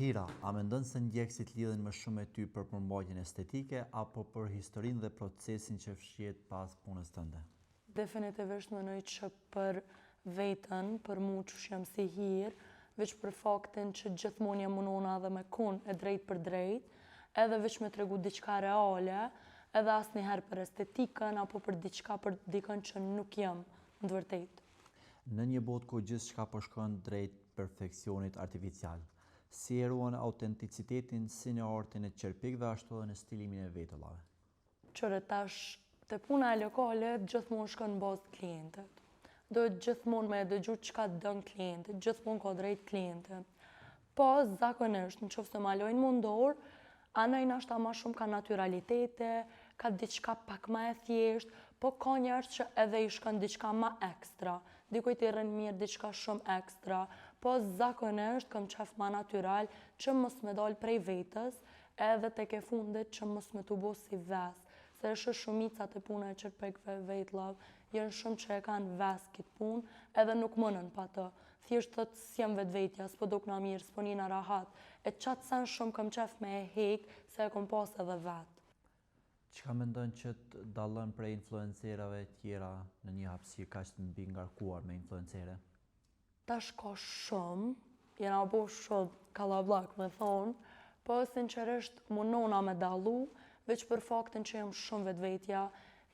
Hira, a mendon se ndjekësit lidhen më shumë me ty për përmbajtjen estetike apo për historinë dhe procesin që fshihet pas punës tënde? Definitivisht mendoj që për veten, për mu që jam si hirë, veç për faktin që gjithmonë jam munona dhe me kon e drejt për drejt, edhe veç me tregu diçka reale, edhe asnjëherë për estetikën apo për diçka për dikën që nuk jam në të vërtetë. Në një botë ku gjithçka po shkon drejt perfeksionit artificial, si e ruan autenticitetin si në artin e çerpikëve ashtu edhe në stilimin e vetullave? Qëre tash te puna e lokalet gjithmonë shkon në bazë të klientit. Duhet gjithmonë me dëgju çka dën klienti, gjithmonë ka drejt klienti. Po zakonisht nëse ma lojnë mundor, anoj nashta ma shumë ka naturalitete, ka diçka pak ma e thjesht, po ka njerëz që edhe i shkon diçka ma ekstra. Dikujt i rën mirë diçka shumë ekstra, po zakonisht kam qef ma natural që mos me dal prej vetës, edhe tek e fundit që mos me t'u bo si ves. Se është shumica të puna e çerpikëve vetllav, janë shumë që e kanë ves këtë punë, edhe nuk mënën pa të. Thjesht thot s'jam vetvetja, s'po dukna mirë, s'po njina rahat. E qatë sen shumë kam qef me e hek, se e kom pas edhe vetë. Çka mendon që të dallon prej influencerave tjera në një hapësirë kaq të mbi ngarkuar me influencere? Tash ka shumë, jena bo shumë kallabllak me thonë, po sinqerisht munona me dallu, veç për faktin që jam shumë vetvetja,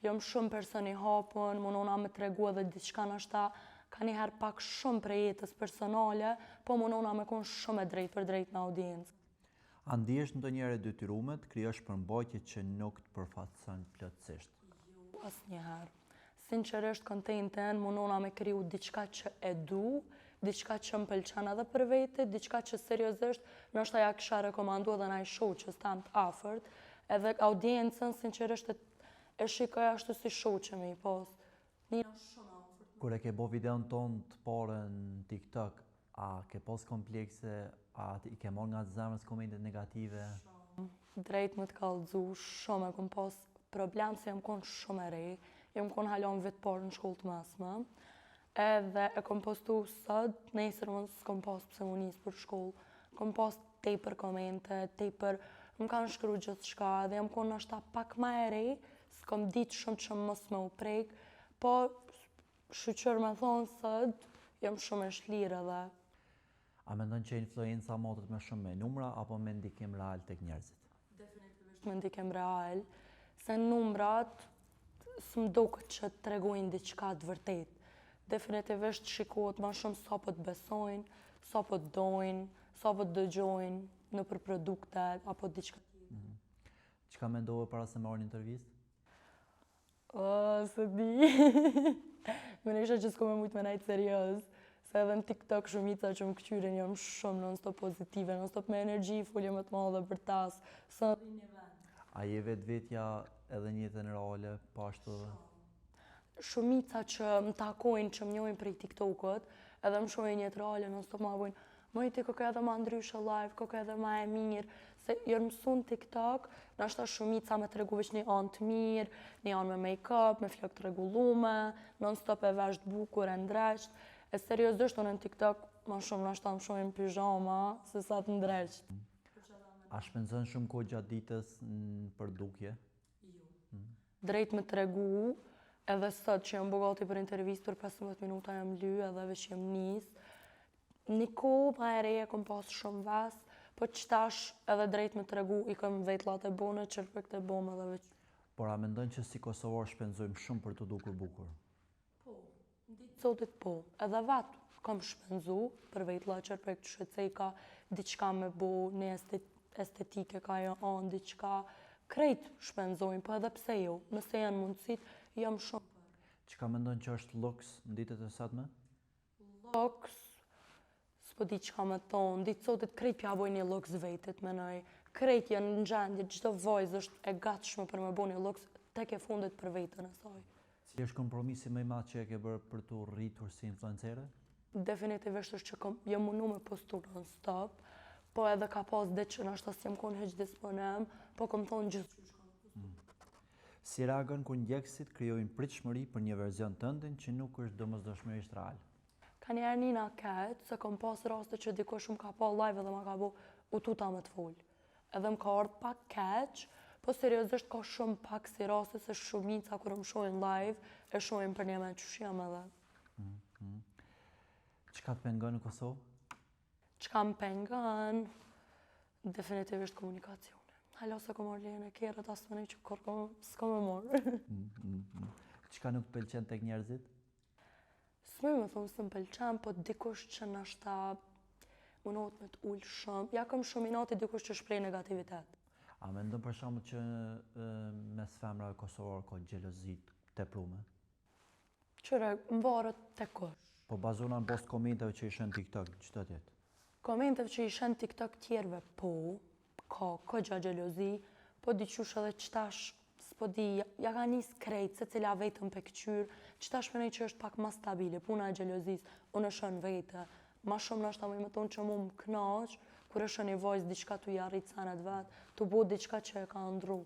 jam shumë person i hapun, munona me tregu edhe diçka nashta ka njëherë pak shumë prej jetës personale, po munona me kon shumë e drejt për drejt në audiencë. A ndihesh ndonjëherë e detyruar të krijosh përmbajtje që nuk të përfaqëson plotësisht? Asnjëherë. Sinqerisht kontentin munona me kriju diçka që e du, diçka që më pëlqen edhe për vete, diçka që seriozisht ndoshta ja kisha rekomandu edhe naj shoqës tam të afërt, edhe audiencën sinqerisht e shikoj ashtu si shoqë me i pas. Nina shumë afërt. Kur e ke bo videon ton të parën në TikTok, a ke pas komplekse, a i ke marrë nga zemrës komentet negative? Drejt më të kallëzu, shumë e kom pas problem se jam kon shumë e re, jam kon halon vit parë në shkollë të mesme, edhe e kom postu sot, nesër më s'kom pas pse mu nis për shkollë, kom pas tepër komente, tepër më kanë shkru gjithë shka, dhe jam kon nashta pak ma e re, s'kom ditë shumë që mos me u prek, po shqyqër me thonë sot, jam shumë e shlirë edhe. A mendon që influenca matet më shumë me numra apo me ndikim real tek njerëzit? Definitivisht me ndikim real, se numrat s'm duket që tregojnë diçka të vërtet. Definitivisht shikohet ma shumë sa po të besojnë, sa po të dojnë, sa po të dëgjojnë në për produkte apo diçka tjetër. Çka mendove para se marrë një intervistë? Se di. Me nisha që s'ko me mujt me najtë serios. Se edhe në TikTok shumica që më këqyrin jam shumë non-stop pozitive, non-stop me energji, folje më të madhe për tas, së në një vend. A je vetvetja edhe në jetën reale, po ashtu dhe? Shumica që më takojnë, që më njohin prej TikTokut, edhe më shohin jetë reale, non-stop ma bojnë, mëj ti këke edhe ma ndryshe live, këke edhe ma e mirë, se jërë mësun TikTok, nashta shumica me tregu veç një anë të mirë, një anë me make-up, me flok të regullume, non-stop e vesh të bukur, e ndreqt. E seriozisht unë në TikTok ma shumë nashta më shohin pyjama, se sa të ndreqt. A shpenzon shumë kohë gjatë ditës në përdukje? Jo. Drejt me tregu, edhe sot që jam bogati për intervistë për 15 minuta jam ly, edhe veç jam nis. Një kohë ma e reje kom pas shumë ves, po qëtash edhe drejt me tregu i kom vetlat e bone, çerpikët e bome edhe veç. Por a mendon që si Kosovar shpenzojmë shumë për të dukur bukur? Po, ditë sotit po, edhe vetë kam shpenzu për vetla çerpik të shëcejka, diçka me bo, një estetike ka jo anë, diçka, krejt shpenzojnë, po edhe pse jo, nëse janë mundësit, jam shumë për. Çka mendon që është luks në ditët e sotme? Luks, s'po di çka me thonë, ditë sotit krejt pja boj një luks vetit, menoj, krejt janë në gjendje, çdo vajzë është e gatshme për me bo një luks, tek e fundit për vetën e saj. Si është kompromisi më i madh që e ke bërë për të rritur si influencere? Definitivisht është që jam mundu me postu non-stop, po edhe ka pas ditë që nashta s'jam kon heq disponem, po kom thonë gjithë që shka. Si reagon kur ndjekësit krijojnë pritshmëri për një verzion tëndin që nuk është domosdoshmërisht real? Ka njerë njëna ketë, se kom pas raste që dikush më ka pa live edhe ma ka bo u tuta me të folë. Edhe më ka ardhë pak keq, po seriozisht ka shumë pak si raste se shumica kur më shohin live, e shohin për një me qysh jam edhe. Çka të pengon në Kosovë? Çka më pengon, definitivisht komunikacione. Hala se kom marrë lejen e kerët, asë më nej që s'ko me morë. Çka nuk pëlqen tek njerëzit? S'moj me thonë së më pëlqen, po dikush që nashta munot me t'ullë shumë. Ja kom shumë inati dikush që shprej negativitet. A mendon për shembull që mes femrave kosovar ka xhelozi teprume? Qëre, më varet te kush. Po bazona në post komenteve që ishen TikTok, ç'do të jetë? Komenteve që ishen TikTok tjerve, po, ka gja xhelozi, po diqysh edhe qëtash, s'po di, ja ka nis krejt, se cila vetëm pe këqyr, qëtash menej që është pak ma stabile, puna e xhelozis, unë e shën vete, ma shumë nashta me thonë që mu më knaq, kur e shën i vojzë diçka t'u jarrit sanet vetë, t'u bo diçka që e ka ndru.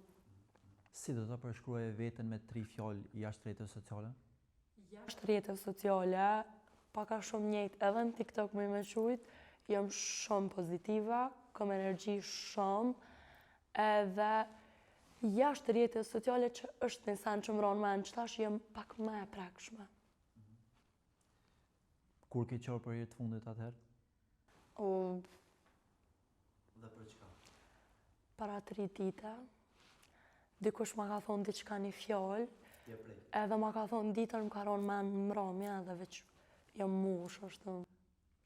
Si do të përshkruaje veten me 3 fjalë jashtë rrjeteve sociale? Jashtë rrjeteve sociale, paka shumë njëjtë edhe në TikTok me qujt, jam shumë pozitiva, kam energji shumë, edhe jashtë rrjeteve sociale që është një sen që më ronë me në qëtash, jem pak me e prekshme. Kur ke qërë për jetë fundit atëherë? Dhe për çka? Para 3 dite, dikush ma ka thonë diçka një fjallë, edhe ma ka thonë ditën më ka ronë me në mramja edhe veç jam mush, është.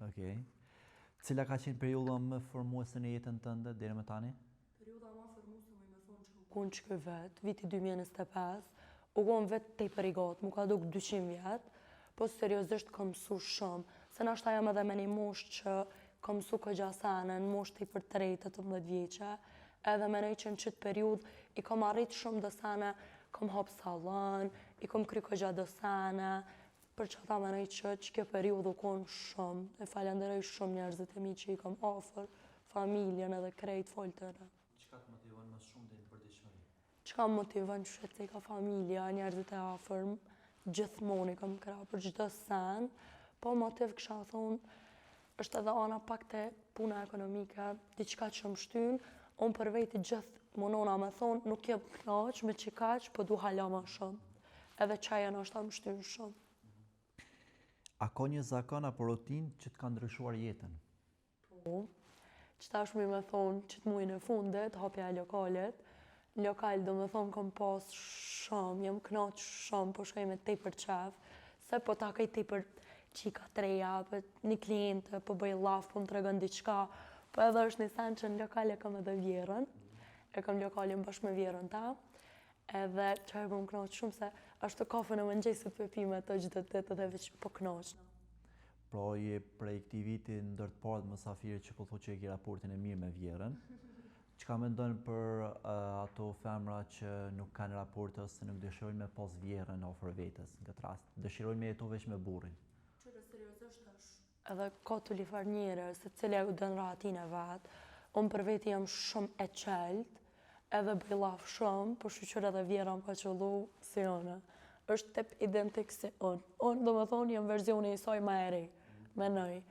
Okej. Cila ka qenë periudha më formuese në jetën tënde deri më tani? Periudha më formuese me thonë që u konë që këj vetë, viti 2025, u konë vetë te për i gatë, mu ka duk 200 vjetë, po seriozisht kom mësu shumë, se nashta jam edhe me një mosh që kom mësu këgja sene, në mosh të i për 18 vjeqe, edhe me nej që në qëtë periud i kom arrit shumë dësene, kom hap salon, i kom kry këgja dësene, për që ata me nej që kjo periud u konë shumë, e falenderoj shumë njerëzit e mi që i kom ofër, familjen edhe krejt foltëre. Çka të motivon më shumë dhe në përditshmëri? Çka më motivon që të ka familja, njerëzit e afërm, gjithmonë i kom kra për çdo sen, po motiv kësha thonë, është edhe ana pak të puna ekonomike, diçka që më shtyn, unë për veti gjithë monona me thonë, nuk jem knaq me qikaq, po du hala ma shumë. Edhe qaja nështë më shtyn shumë. A ka një zakon apo rutinë që të ka ndryshuar jetën? Po, qëta është me thonë që të mujnë e fundit, hapja e lokalit, në lokal do me thonë kom pas shumë, jem knaq shumë, po shkoj me tepër qef, se po takoj tepër qika treja, për një klientë, po bëj laf, po më tregon diçka, po edhe është një sen që në lokal e kam edhe vjerën, e kam lokalin bashkë me vjerën ta, edhe që e po më knaq shumë se ashtë kafën e mëngjesit për pime të gjithë të edhe veç po knaq. Pra je prej këtij viti ndër të parë mësafirit që po thotë që e ke raportin e mirë me vjerën. Çka mendon për ato femra që nuk kanë raport ose nuk dëshirojnë me pas vjerën afër vetes në këtë rast? Dëshirojnë me jetu veç me burrin. Qëre seriozisht është. Edhe ka të lifar njëre, se cilja u dënë ratin e vetë, unë për veti jam shumë e qelt, edhe bëj laf shumë, po shqyqyr edhe vjera më ka qëllu si one. Është tep identik si unë. Unë do me thonë jam verzioni i saj ma eri, me nëj.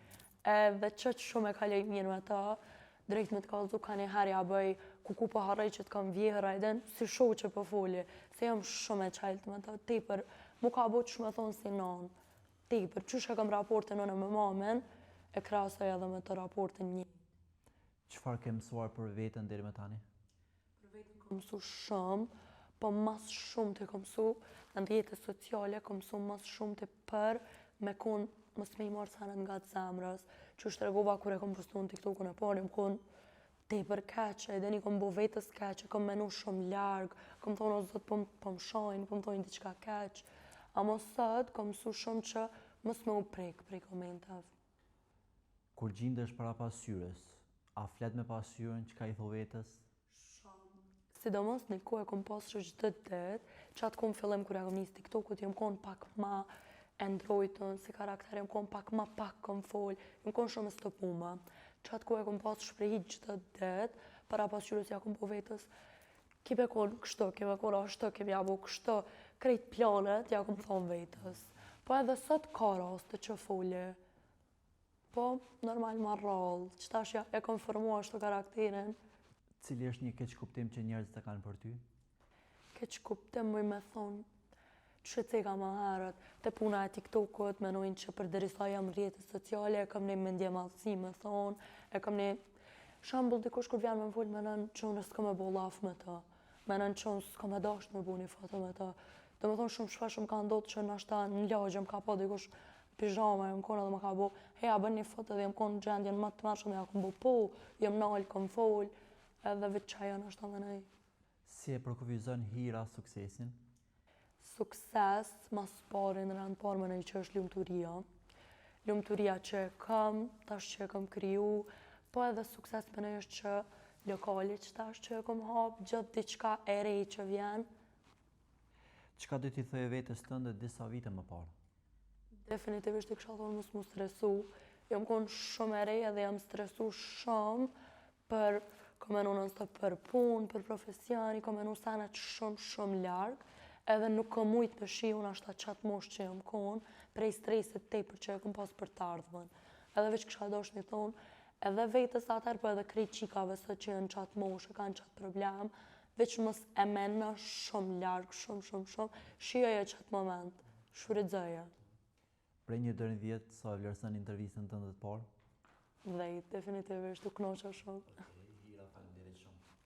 Edhe që shumë e kalej mirë me ta, drejt me të kalzu ka një herja bëj ku po harrej që të kam vjera edhe si shoh që po foli, se jam shumë e qelt me ta, tepër, mu ka bo që me thonë si nanë. Tepër, qysh e kam raportin unë me mamen, e krasoj edhe me të raportin një. Çfarë ke mësuar për veten deri më tani? Për veten kam mësu shumë, po mas shumë të kam mësu, në rrjetet sociale kam mësu mas shumë të për me konë mos me i marrë sanet nga të zemrës, që është regova kur e kom postu në TikTok-un e parë, më konë tepër keqe, edhe një kom bo vetës keqe, kom menu shumë largë, kom thonë o zot po më shajnë, po më thonë diçka keqe. A mos sot, kom mësu shumë që mos me u prek prej komentave. Kur gjindesh para pasqyrës, a flet me pasqyrën çka i tho vetës? Sidomos një kohë e kom pasur çdo ditë, që atë kom fillim kur e kom nis TikTok-ut, jam konë pak ma e ndrojtën, si karakter, jam konë pak ma pak kom fol, jam konë shumë e stopuma. Që atë kohë e kom pasur shprehit çdo ditë, para pasqyrës ja kom po vetës, kipe konë kështu, kipe konë ashtu, kipe ja bo kështu, krejt planet ja kom thonë vetës. Po edhe sot ka raste që foli. Po, normal ma rrollë, që tash e konformua ashtu karakterin. Cili është një keq kuptim që njerëzit e kanë për ty? Keq kuptim muj me thonë, që ceka më herët, të puna e TikTokut, menojnë që përderisa jam rrjetet sociale, e kam një mendje madhësi me thonë, e kam një shambull dikush kur vjen me më folë, menon që unë s'ka me bo laf me të, menon që unë s'ka me dasht me bo një foto me të. Do me thonë shumë shpesh më ka ndodhë që nashta në lagje më ka pa dikush pijama, jam konë edhe më ka bo, heja bën një foto dhe jam konë në gjendjen më të mërshme, ja kom bo po, jam nalë, kom folë, edhe vetë qaja nashta me nej. Si e përkufizon hira suksesin? Sukses, mas pari në rand parë më që është lumëturia. Lumëturia që e kam, tash që e kam kriju, po edhe sukses më është që lokali që tash që e kam hapë, gjithë diçka e rej që vjen. Çka do t'i thojë vetes tënde disa vite më parë? Definitivisht i kisha thonë mos mu stresu. Jam konë shumë e rej edhe jam stresu shumë për kom menu non-stop për punë, për profesion, kom menu sanat shumë largë. Edhe nuk kom mujt me shi unë ashta qatë mosh që jam konë, prej stresit tepër që e kom pas për të ardhmen. Edhe veç kisha dosh një thonë, edhe vetës atër, po edhe krejt qikave sot që janë qatë mosh, e kanë qatë problem, veç mos e mena shumë largë, shumë, shioje qatë moment, shfrytëzoje. Prej 1 deri në 10, sa e vlerëson intervistën tënde të parë? 10, definitivisht, u knoqa shumë.